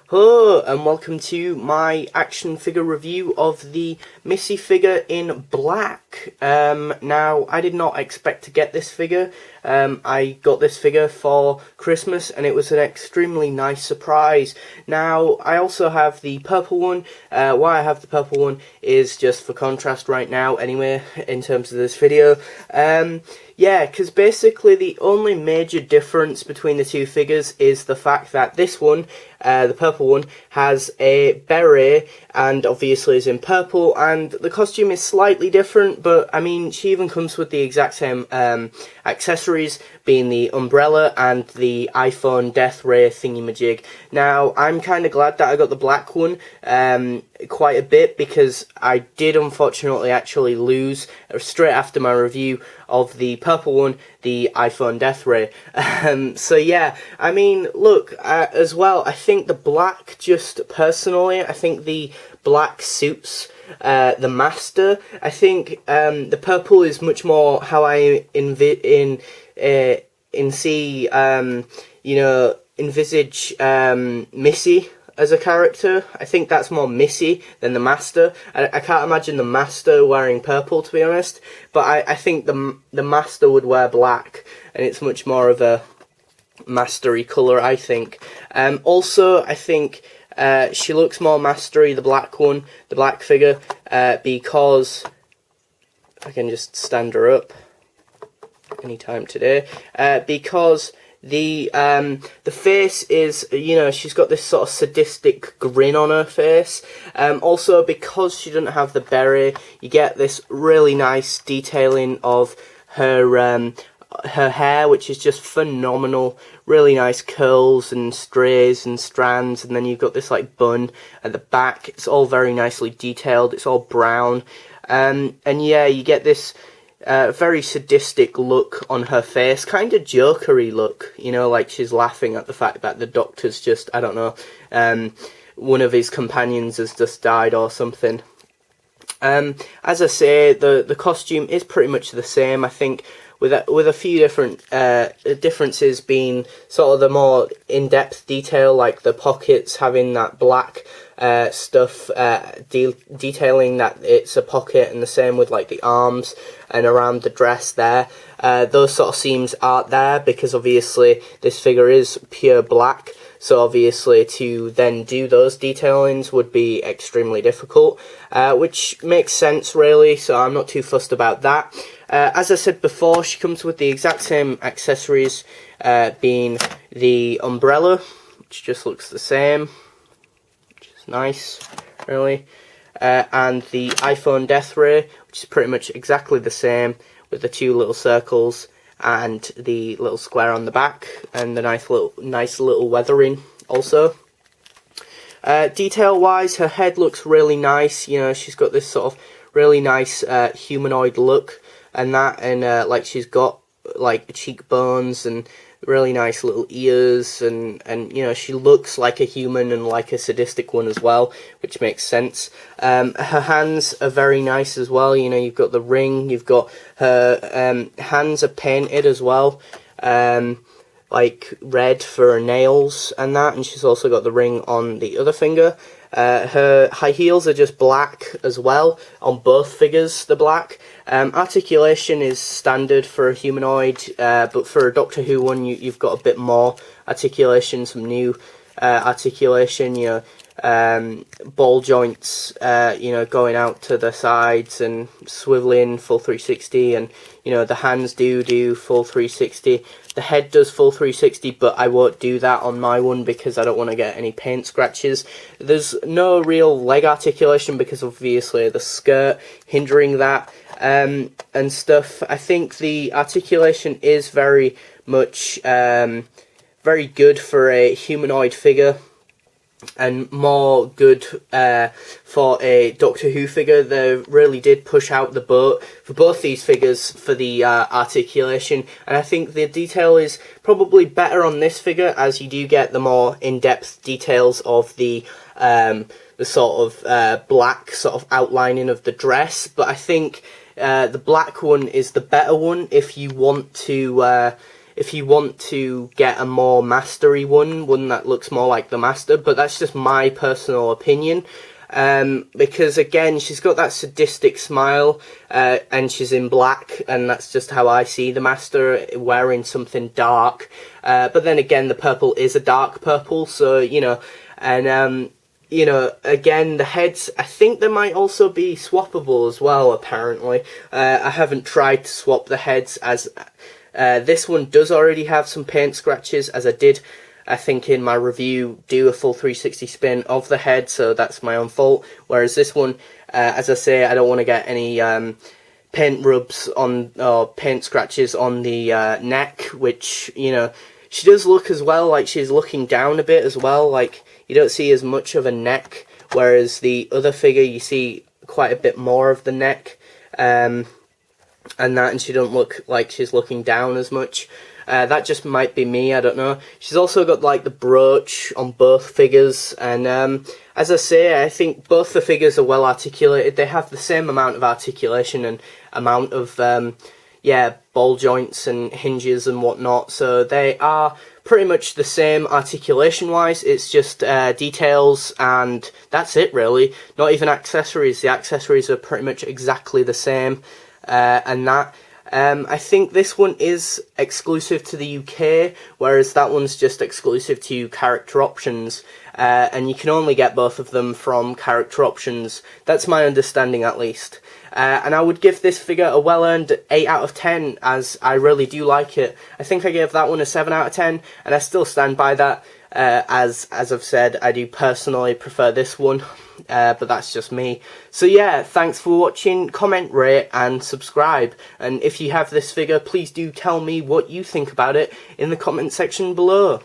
Hello and welcome to my action figure review of the Missy figure in black. Now, I did not expect to get this figure. I got this figure for Christmas and it was an extremely nice surprise. Now, I also have the purple one. Why I have the purple one is just for contrast right now anyway, in terms of this video. Yeah, because basically the only major difference between the two figures is the fact that this one, the purple one, has a beret and obviously is in purple, and the costume is slightly different, but I mean, she even comes with the exact same accessories, being the umbrella and the iPhone death ray thingy-majig. Now, I'm kind of glad that I got the black one quite a bit, because I did unfortunately actually lose straight after my review of the purple one, the iPhone death ray. So yeah, I mean, look, as well, I think the black, just personally, I think the black suits the master. I think the purple is much more how I envisage Missy as a character. I think that's more Missy than the master. I can't imagine the master wearing purple, to be honest, but I think the master would wear black, and it's much more of a mastery colour, I think. Also, I think she looks more mastery, the black one, the black figure, because if I can just stand her up anytime today, because the face is, she's got this sort of sadistic grin on her face. Also, because she doesn't have the beret, you get this really nice detailing of her hair, which is just phenomenal. Really nice curls and strays and strands, and then you've got this like bun at the back. It's all very nicely detailed. It's all brown, and yeah, you get this very sadistic look on her face, kind of jokery look, like she's laughing at the fact that the doctor's just, I don't know, one of his companions has just died or something. As I say, the costume is pretty much the same, I think, with a few different differences being sort of the more in-depth detail, like the pockets having that black stuff detailing that it's a pocket, and the same with like the arms and around the dress there. Those sort of seams aren't there because obviously this figure is pure black, so obviously to then do those detailings would be extremely difficult, which makes sense really, so I'm not too fussed about that. As I said before, she comes with the exact same accessories, being the umbrella, which just looks the same, which is nice, really, and the iPhone death ray, which is pretty much exactly the same, with the two little circles and the little square on the back, and the nice little weathering also. Detail-wise, her head looks really nice. She's got this sort of really nice humanoid look, and like she's got like cheekbones and really nice little ears, and she looks like a human and like a sadistic one as well, which makes sense. Her hands are very nice as well. You've got the ring, you've got her hands are painted as well, like red for her nails and that, and she's also got the ring on the other finger. Her high heels are just black as well, on both figures they're black. Articulation is standard for a humanoid, but for a Doctor Who one you've got a bit more articulation, some new articulation, ball joints, going out to the sides and swiveling full 360, and the hands do full 360. The head does full 360, but I won't do that on my one because I don't want to get any paint scratches. There's no real leg articulation because obviously the skirt hindering that and stuff. I think the articulation is very much very good for a humanoid figure, and more good for a Doctor Who figure. They really did push out the boat for both these figures for the articulation, and I think the detail is probably better on this figure, as you do get the more in-depth details of the sort of black sort of outlining of the dress. But I think the black one is the better one if you want to if you want to get a more mastery one that looks more like the Master, but that's just my personal opinion. Because again, she's got that sadistic smile, and she's in black, and that's just how I see the Master, wearing something dark. But then again, the purple is a dark purple, so, you know, and, you know, again, the heads, I think they might also be swappable as well, apparently. I haven't tried to swap the heads, as this one does already have some paint scratches, as I did, I think, in my review, do a full 360 spin of the head, so that's my own fault. Whereas this one, as I say, I don't want to get any paint rubs on, or paint scratches on the neck, which, you know, she does look as well like she's looking down a bit as well, like, you don't see as much of a neck, whereas the other figure, you see quite a bit more of the neck, and she don't look like she's looking down as much. That just might be me, I don't know. She's also got, like, the brooch on both figures, and as I say, I think both the figures are well articulated. They have the same amount of articulation and amount of, ball joints and hinges and whatnot, so they are pretty much the same articulation-wise. It's just details, and that's it, really. Not even accessories. The accessories are pretty much exactly the same, and that... I think this one is exclusive to the UK, whereas that one's just exclusive to Character Options, and you can only get both of them from Character Options. That's my understanding, at least. And I would give this figure a well-earned 8 out of 10, as I really do like it. I think I gave that one a 7 out of 10, and I still stand by that. As I've said, I do personally prefer this one, but that's just me. So yeah, thanks for watching, comment, rate, and subscribe. And if you have this figure, please do tell me what you think about it in the comment section below.